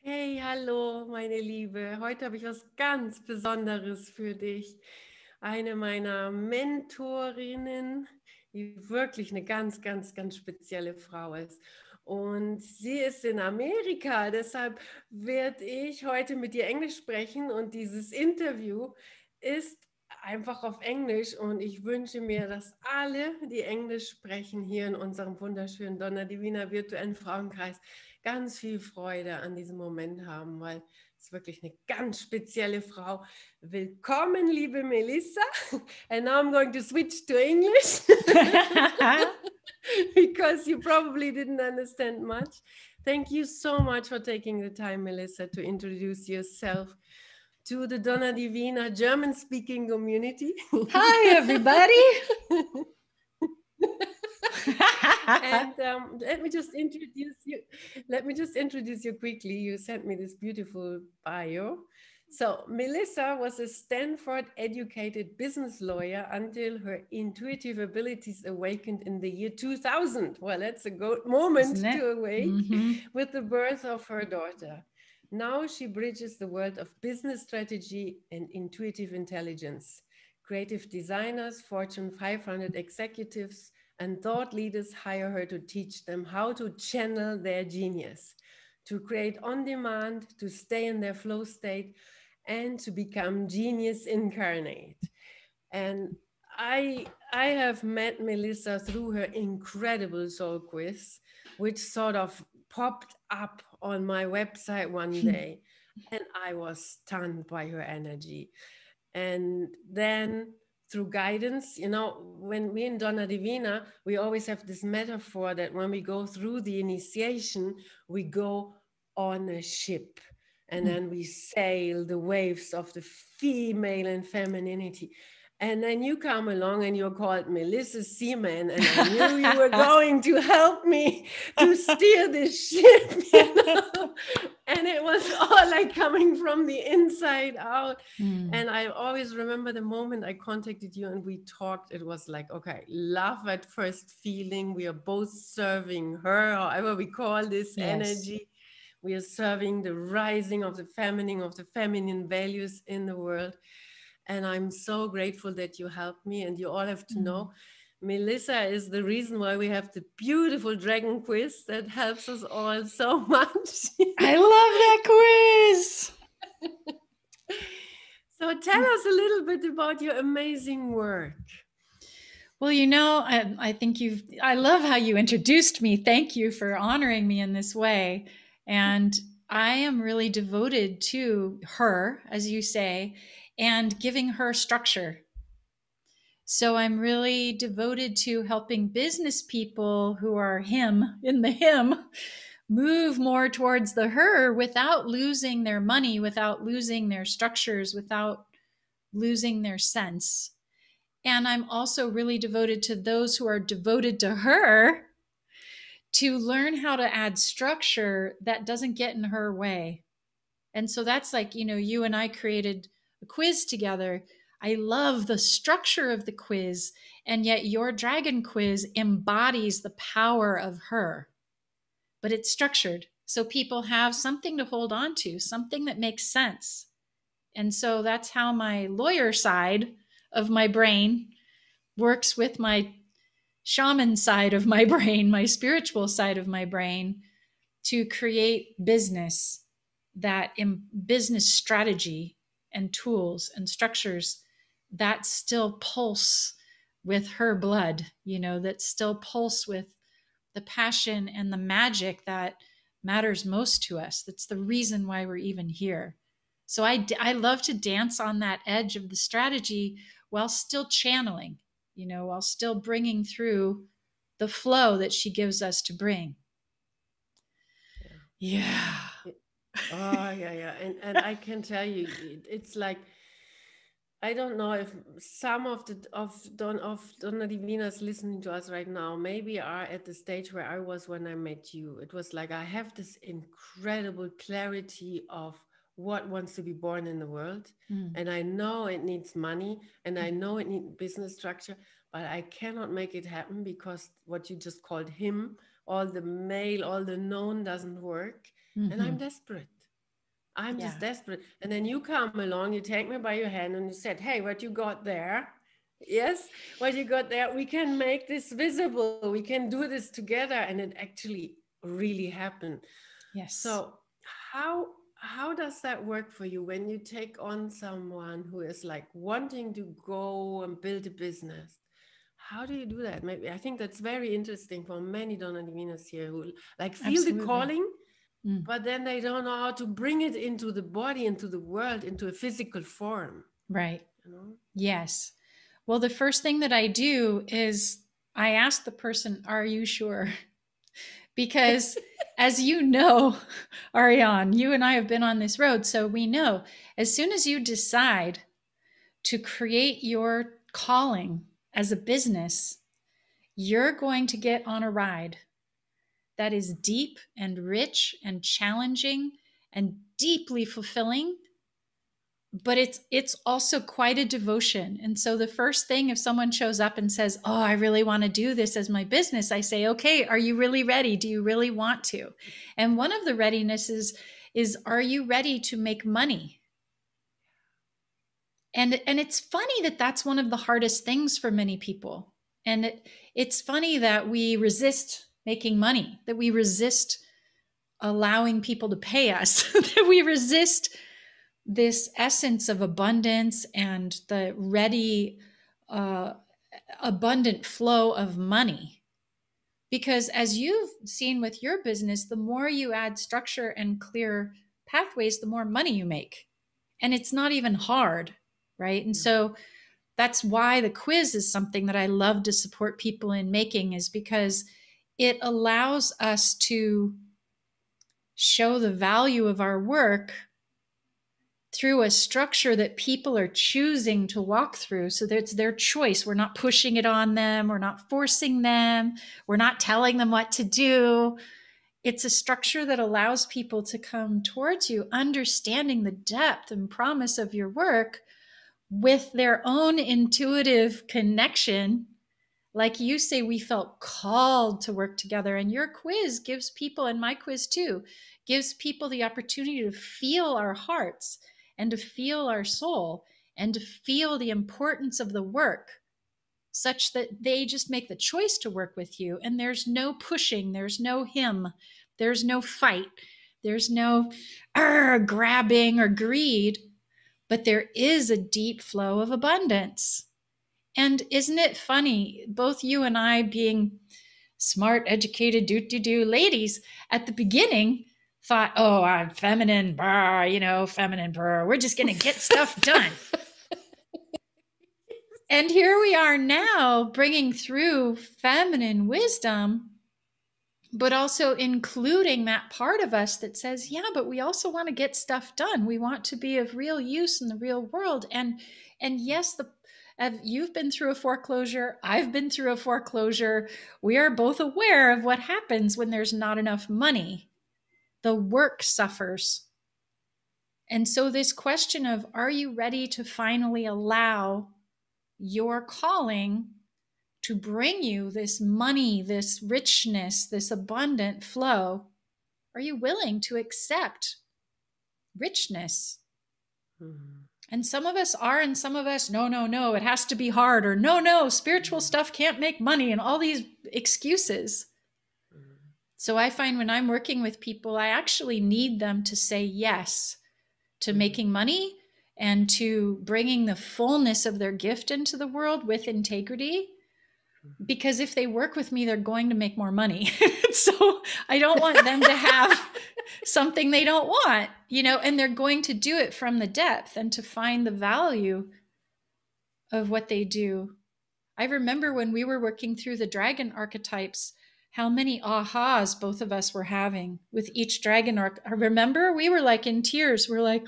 Hey, hallo, meine Liebe. Heute habe ich was ganz Besonderes für dich. Eine meiner Mentorinnen, die wirklich eine ganz spezielle Frau ist. Und sie ist in Amerika. Deshalb werde ich heute mit ihr Englisch sprechen. Und dieses Interview ist einfach auf Englisch. Und ich wünsche mir, dass alle, die Englisch sprechen, hier in unserem wunderschönen Donna Divina virtuellen Frauenkreis, ganz viel Freude an diesem Moment haben, weil es wirklich eine ganz spezielle Frau. Willkommen, liebe Mellissa. And now I'm going to switch to English because you probably didn't understand much. Thank you so much for taking the time, Mellissa, to introduce yourself to the Donna Divina German-speaking community. Hi, everybody. And let me just introduce you. Let me just introduce you quickly. You sent me this beautiful bio. So Mellissa was a Stanford-educated business lawyer until her intuitive abilities awakened in the year 2000. Well, that's a good moment to awake with the birth of her daughter. Now she bridges the world of business strategy and intuitive intelligence. Creative designers, Fortune 500 executives, and thought leaders hire her to teach them how to channel their genius, to create on demand, to stay in their flow state, and to become genius incarnate. And I have met Mellissa through her incredible soul quiz, which sort of popped up on my website one day, and I was stunned by her energy. And then through guidance, you know, when we in Donna Divina, we always have this metaphor that when we go through the initiation, we go on a ship and then we sail the waves of the female and femininity. And then you come along and you're called Mellissa Seaman, and I knew you were going to help me to steer this ship, you know? And it was all like coming from the inside out. And I always remember the moment I contacted you and we talked, it was like, okay, love at first feeling. We are both serving her, however we call this energy. We are serving the rising of the feminine values in the world. And I'm so grateful that you helped me. And you all have to know, Mellissa is the reason why we have the beautiful dragon quiz that helps us all so much. I love that quiz. So tell us a little bit about your amazing work. Well, you know, I think I love how you introduced me. Thank you for honoring me in this way. And I am really devoted to her, as you say, and giving her structure. So I'm really devoted to helping business people who are him in the him move more towards the her without losing their money, without losing their structures, without losing their sense. And I'm also really devoted to those who are devoted to her to learn how to add structure that doesn't get in her way. And so that's like, you know, you and I created a quiz together. I love the structure of the quiz, and yet your dragon quiz embodies the power of her, but it's structured. So people have something to hold on to, something that makes sense. And so that's how my lawyer side of my brain works with my shaman side of my brain, my spiritual side of my brain, to create business that in business strategy and tools and structures that still pulse with her blood, you know, that still pulse with the passion and the magic that matters most to us. That's the reason why we're even here. So I love to dance on that edge of the strategy while still channeling, you know, while still bringing through the flow that she gives us to bring. Yeah. Oh, yeah. And I can tell you, it's like, I don't know if some of Donna Divina's listening to us right now maybe are at the stage where I was when I met you. It was like I have this incredible clarity of what wants to be born in the world. And I know it needs money and I know it needs business structure, but I cannot make it happen because what you just called him, all the male, all the known doesn't work. And I'm desperate. I'm Yeah. just desperate. And then you come along, you take me by your hand and you said, hey, what you got there? Yes, what you got there, we can make this visible. We can do this together. And it actually really happened. Yes. So how does that work for you when you take on someone who is like wanting to go and build a business? How do you do that? Maybe I think that's very interesting for many Donna Divinas here who like feel the Absolutely. calling, but then they don't know how to bring it into the body, into the world, into a physical form. Right. You know? Yes. Well, the first thing that I do is I ask the person, are you sure? Because as you know, Ariane, you and I have been on this road. So we know as soon as you decide to create your calling as a business, you're going to get on a ride that is deep and rich and challenging and deeply fulfilling, but it's also quite a devotion. And so the first thing, if someone shows up and says, oh, I really want to do this as my business, I say, okay, are you really ready? Do you really want to? And one of the readinesses is, are you ready to make money? And it's funny that that's one of the hardest things for many people. And it's funny that we resist making money, that we resist allowing people to pay us, that we resist this essence of abundance and the ready, abundant flow of money. Because as you've seen with your business, the more you add structure and clear pathways, the more money you make. And it's not even hard, right? And so that's why the quiz is something that I love to support people in making, is because it allows us to show the value of our work through a structure that people are choosing to walk through. So it's their choice. We're not pushing it on them. We're not forcing them. We're not telling them what to do. It's a structure that allows people to come towards you, understanding the depth and promise of your work with their own intuitive connection. Like you say, we felt called to work together. And your quiz gives people, and my quiz too, gives people the opportunity to feel our hearts and to feel our soul and to feel the importance of the work, such that they just make the choice to work with you. And there's no pushing, there's no him, there's no fight, there's no grabbing or greed, but there is a deep flow of abundance. And isn't it funny, both you and I being smart, educated, do ladies at the beginning thought, oh, I'm feminine, feminine, we're just going to get stuff done. And here we are now bringing through feminine wisdom, but also including that part of us that says, yeah, but we also want to get stuff done. We want to be of real use in the real world. And yes, you've been through a foreclosure. I've been through a foreclosure. We are both aware of what happens when there's not enough money. The work suffers. And so this question of, are you ready to finally allow your calling to bring you this money, this richness, this abundant flow? Are you willing to accept richness? Mm-hmm. And some of us are, and some of us, no, it has to be hard, or no, spiritual stuff can't make money, and all these excuses. Mm-hmm. So I find when I'm working with people, I actually need them to say yes to making money and to bringing the fullness of their gift into the world with integrity. Because if they work with me, they're going to make more money. So I don't want them to have something they don't want, and they're going to do it from the depth and to find the value of what they do. I remember when we were working through the dragon archetypes, how many ahas both of us were having with each dragon arc. I remember we were like in tears. We're like,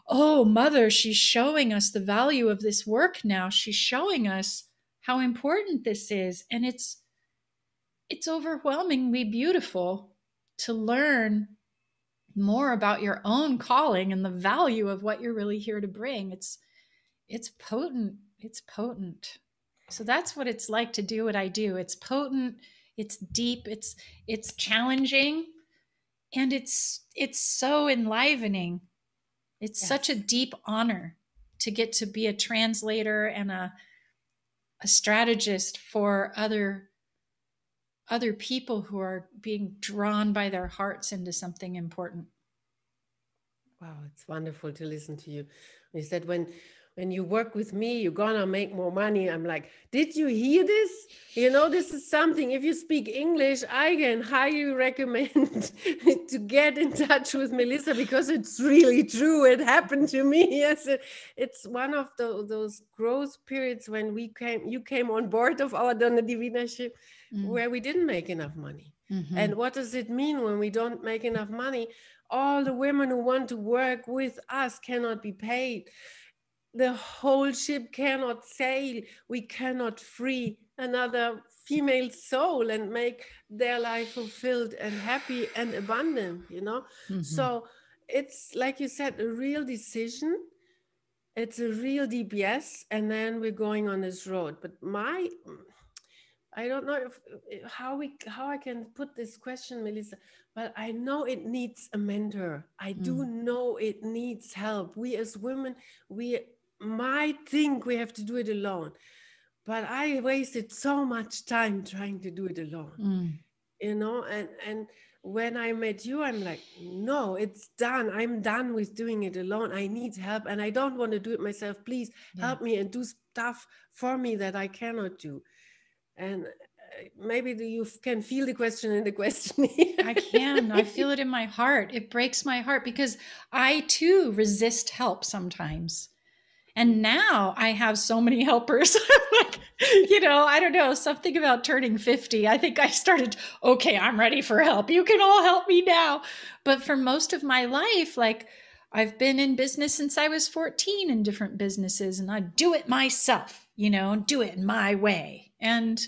oh, mother, she's showing us the value of this work now. She's showing us how important this is. And it's overwhelmingly beautiful to learn more about your own calling and the value of what you're really here to bring. It's potent. It's potent. So that's what it's like to do what I do. It's potent. It's deep. It's challenging. And it's so enlivening. It's such a deep honor to get to be a translator and a strategist for other people who are being drawn by their hearts into something important. Wow, it's wonderful to listen to you. You said when you work with me, you're gonna make more money. I'm like, did you hear this? You know, this is something, if you speak English, I can highly recommend to get in touch with Mellissa, because it's really true. It happened to me. Yes, it's one of those growth periods when you came on board of our Donna Divina ship, where we didn't make enough money. Mm-hmm. And what does it mean when we don't make enough money? All the women who want to work with us cannot be paid. The whole ship cannot sail. We cannot free another female soul and make their life fulfilled and happy and abundant, you know? Mm-hmm. So it's, like you said, a real decision. It's a real deep yes. And then we're going on this road. But I don't know how I can put this question, Mellissa, but I know it needs a mentor. I do know it needs help. We as women, we might think we have to do it alone, but I wasted so much time trying to do it alone, you know, and when I met you, I'm like, no, it's done. I'm done with doing it alone. I need help, and I don't want to do it myself. Please help me and do stuff for me that I cannot do. And maybe you can feel the question in the question. I can. I feel it in my heart. It breaks my heart because I too resist help sometimes. And now I have so many helpers. Like, you know, I don't know, something about turning 50. I think I started, okay, I'm ready for help. You can all help me now. But for most of my life, like, I've been in business since I was 14 in different businesses, and I do it myself, you know, do it my way. And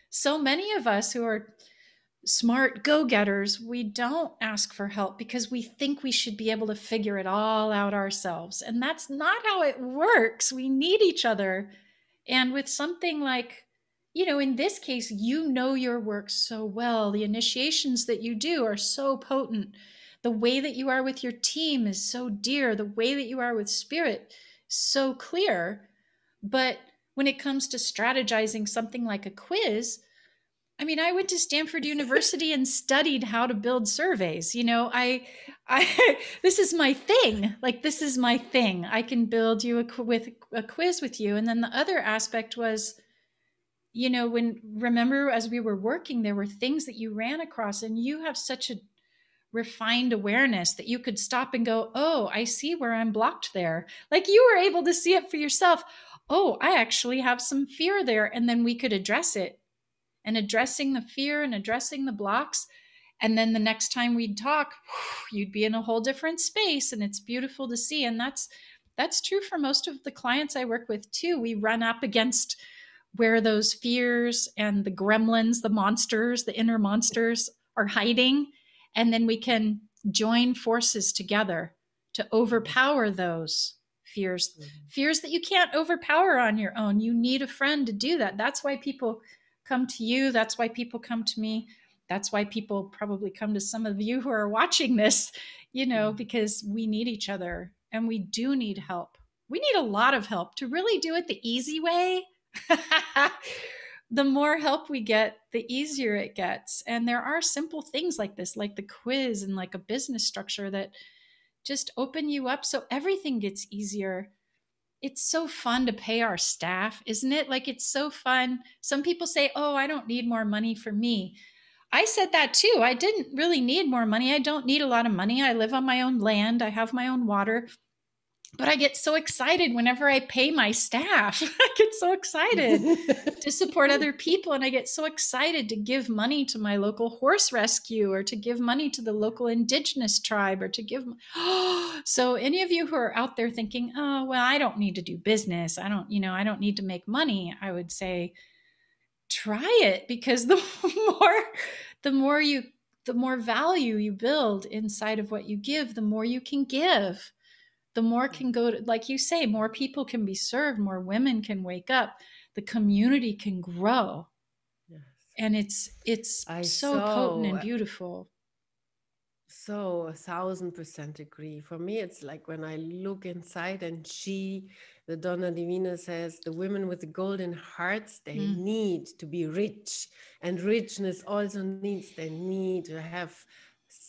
so many of us who are smart go-getters, we don't ask for help because we think we should be able to figure it all out ourselves. And that's not how it works. We need each other. And with something like, you know, in this case, you know your work so well. The initiations that you do are so potent. The way that you are with your team is so dear. The way that you are with spirit, so clear. But when it comes to strategizing something like a quiz, I mean, I went to Stanford University and studied how to build surveys. You know, I this is my thing. Like, this is my thing. I can build you a quiz with you. And then the other aspect was, you know, remember as we were working, there were things that you ran across, and you have such a refined awareness that you could stop and go, oh, I see where I'm blocked there. Like, you were able to see it for yourself. Oh, I actually have some fear there. And then we could address it. And addressing the fear and addressing the blocks. And then the next time we'd talk, you'd be in a whole different space. And it's beautiful to see. And that's true for most of the clients I work with too. We run up against where those fears and the gremlins, the monsters, the inner monsters are hiding. And then we can join forces together to overpower those fears, fears that you can't overpower on your own. You need a friend to do that. That's why people come to you. That's why people come to me. That's why people probably come to some of you who are watching this, you know, because we need each other, and we do need help. We need a lot of help to really do it the easy way. The more help we get, the easier it gets. And there are simple things like this, like the quiz and like a business structure, that just open you up so everything gets easier. It's so fun to pay our staff, isn't it? Like, it's so fun. Some people say, oh, I don't need more money for me. I said that too. I didn't really need more money. I don't need a lot of money. I live on my own land. I have my own water. But I get so excited whenever I pay my staff. I get so excited to support other people. And I get so excited to give money to my local horse rescue, or to give money to the local indigenous tribe, or to give. So any of you who are out there thinking, oh, well, I don't need to do business. I don't need to make money. I would say, try it, because the more value you build inside of what you give, the more you can give. The more can go to, like you say, more people can be served, more women can wake up, the community can grow. Yes. And it's so potent and beautiful. So 1,000% agree. For me, it's like when I look inside and the Donna Divina says, the women with the golden hearts, they need to be rich. And richness also needs, they need to have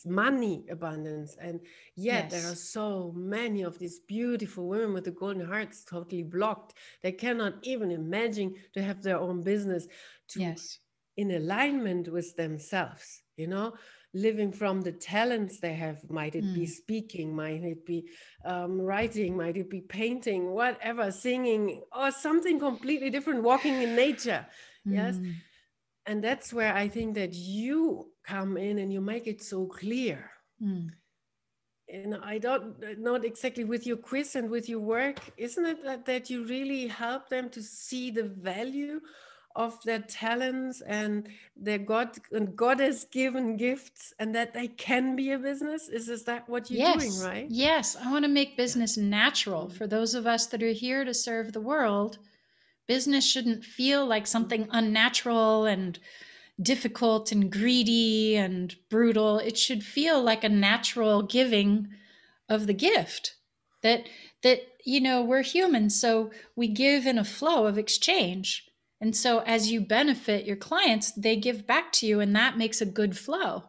money abundance. And yet there are so many of these beautiful women with the golden hearts totally blocked. They cannot even imagine to have their own business in alignment with themselves, living from the talents they have. Might it be speaking, might it be writing, might it be painting, whatever, singing, or something completely different, walking in nature. Yes. And that's where I think that you come in and you make it so clear. And I don't, not exactly with your quiz and with your work, isn't it that you really help them to see the value of their talents and their goddess given gifts, and that they can be a business? Is that what you're doing, right? Yes. I want to make business natural for those of us that are here to serve the world. Business shouldn't feel like something unnatural and difficult and greedy and brutal. It should feel like a natural giving of the gift that we're humans, so we give in a flow of exchange. And so as you benefit your clients, they give back to you, and that makes a good flow.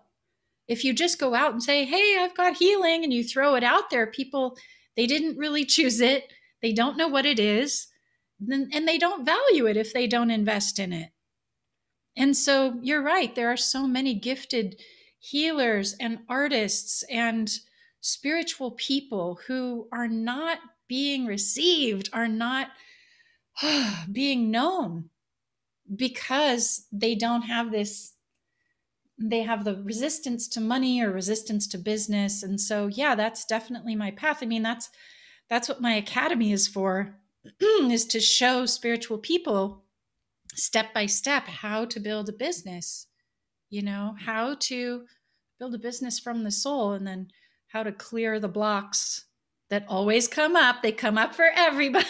If you just go out and say, hey, I've got healing, and you throw it out there, people, they didn't really choose it. They don't know what it is. And they don't value it if they don't invest in it. And so you're right. There are so many gifted healers and artists and spiritual people who are not being received, are not being known, because they don't have this, they have the resistance to money or resistance to business. And so, yeah, that's definitely my path. I mean, that's what my academy is for, is to show spiritual people step by step how to build a business, how to build a business from the soul, and then how to clear the blocks that always come up. They come up for everybody,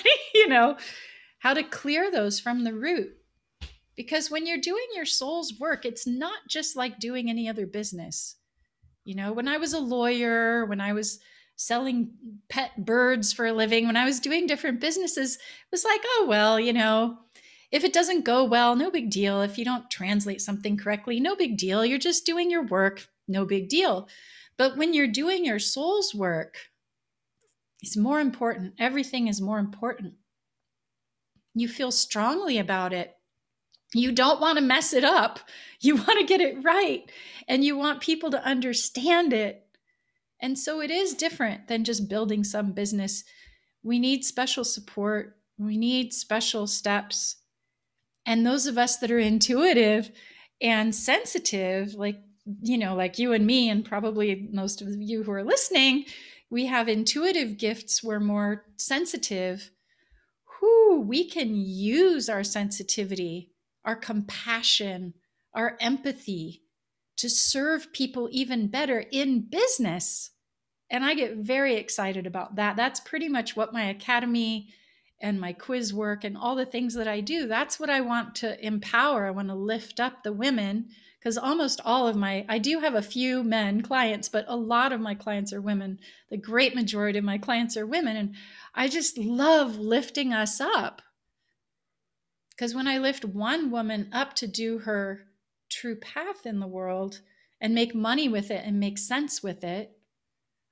how to clear those from the root. Because when you're doing your soul's work, it's not just like doing any other business. When I was a lawyer, when I was selling pet birds for a living, when I was doing different businesses, it was like, oh, well, if it doesn't go well, no big deal. If you don't translate something correctly, no big deal. You're just doing your work, no big deal. But when you're doing your soul's work, it's more important. Everything is more important. You feel strongly about it. You don't want to mess it up. You want to get it right. And you want people to understand it. And so it is different than just building some business. We need special support. We need special steps. And those of us that are intuitive and sensitive, like you and me, and probably most of you who are listening, we have intuitive gifts. We're more sensitive. We can use our sensitivity, our compassion, our empathy to serve people even better in business. And I get very excited about that. That's pretty much what my academy and my quiz work and all the things that I do, that's what I want to empower. I want to lift up the women, because almost all of I do have a few men clients, but a lot of my clients are women. The great majority of my clients are women. And I just love lifting us up. Because when I lift one woman up to do her true path in the world and make money with it and make sense with it,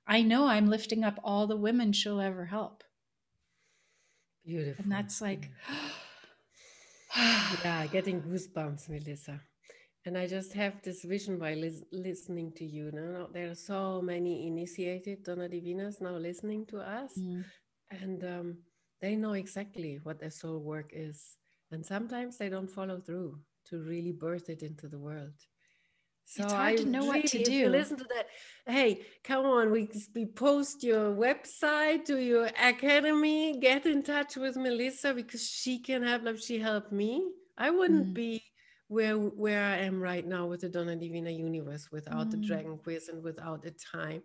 I know I'm lifting up all the women she'll ever help. Beautiful. And that's like, yeah, getting goosebumps, Mellissa. And I just have this vision by listening to you. Now, there are so many initiated Donna Divinas now listening to us, and they know exactly what their soul work is. And sometimes they don't follow through to really birth it into the world. So it's hard to know what to do. If you listen to that, hey, come on, we post your website to your academy, get in touch with Mellissa, because she can help. Like she helped me. I wouldn't be where I am right now with the Donna Divina universe without the Dragon Quiz and without the time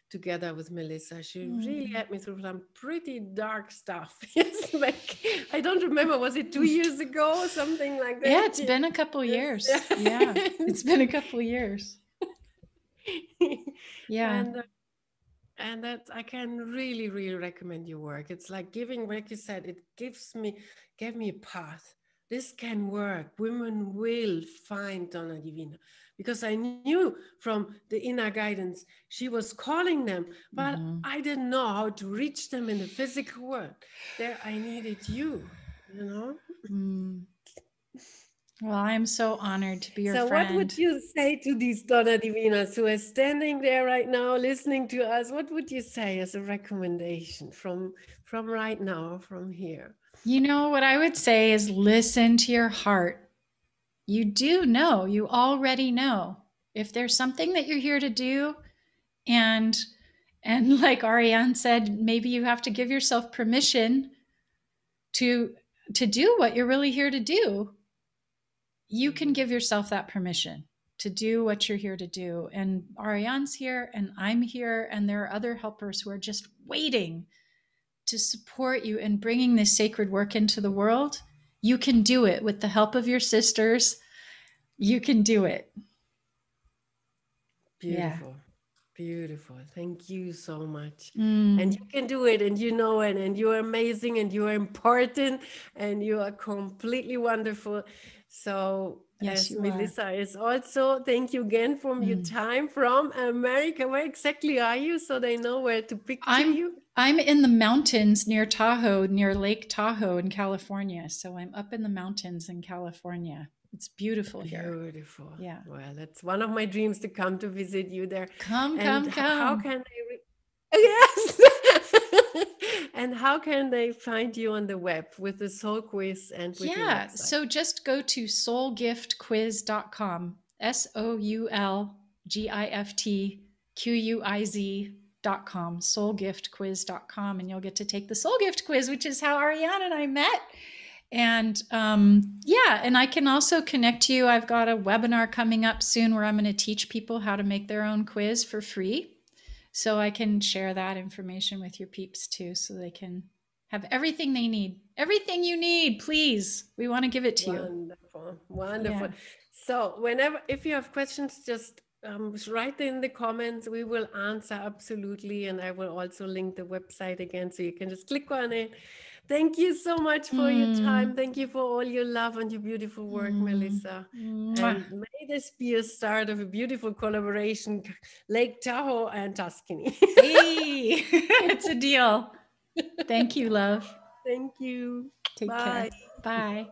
together with Mellissa. She really had me through some pretty dark stuff. Yes, like, I don't remember, was it 2 years ago or something like that? Yeah, it's been a couple years. Yeah, it's been a couple years. Yeah. And that I can really, really recommend your work. It's like giving, like you said, it gave me a path. This can work. Women will find Donna Divina, because I knew from the inner guidance she was calling them, but I didn't know how to reach them in the physical world. There, I needed you, you know. Well, I'm so honored to be your So friend. what would you say to these Donna Divinas who are standing there right now listening to us? What would you say as a recommendation from right now, from here? You know, what I would say is listen to your heart. You do know, you already know. If there's something that you're here to do, and like Ariane said, maybe you have to give yourself permission to do what you're really here to do. You can give yourself that permission to do what you're here to do. And Ariane's here, and I'm here, and there are other helpers who are just waiting to support you in bringing this sacred work into the world. You can do it with the help of your sisters. You can do it. Beautiful. Yeah. Beautiful. Thank you so much. Mm. And you can do it, and you know it, and you are amazing, and you are important, and you are completely wonderful. So yes, as Mellissa is also, thank you again for your time from America. Where exactly are you, so they know where to picture you? I'm in the mountains near Tahoe, near Lake Tahoe in California. So I'm up in the mountains in California. It's beautiful here. Beautiful. Yeah. Well, it's one of my dreams to come to visit you there. Come. How can they? Yes. And how can they find you on the web with the soul quiz and with your website? So just go to soulgiftquiz.com. SOULGIFTQUIZ.com, soulgiftquiz.com, and you'll get to take the Soul Gift Quiz, which is how Ariane and I met. And and I can also connect you. I've got a webinar coming up soon where I'm going to teach people how to make their own quiz for free. So I can share that information with your peeps too, so they can have everything they need. Everything you need, please. We want to give it to you. Wonderful. Yeah. So if you have questions, just write in the comments. We will answer absolutely. And I will also link the website again, so you can just click on it. Thank you so much for your time. Thank you for all your love and your beautiful work, Mellissa. And may this be a start of a beautiful collaboration, Lake Tahoe and Tuscany. Hey, it's a deal. Thank you, love. Thank you. Take care. Bye.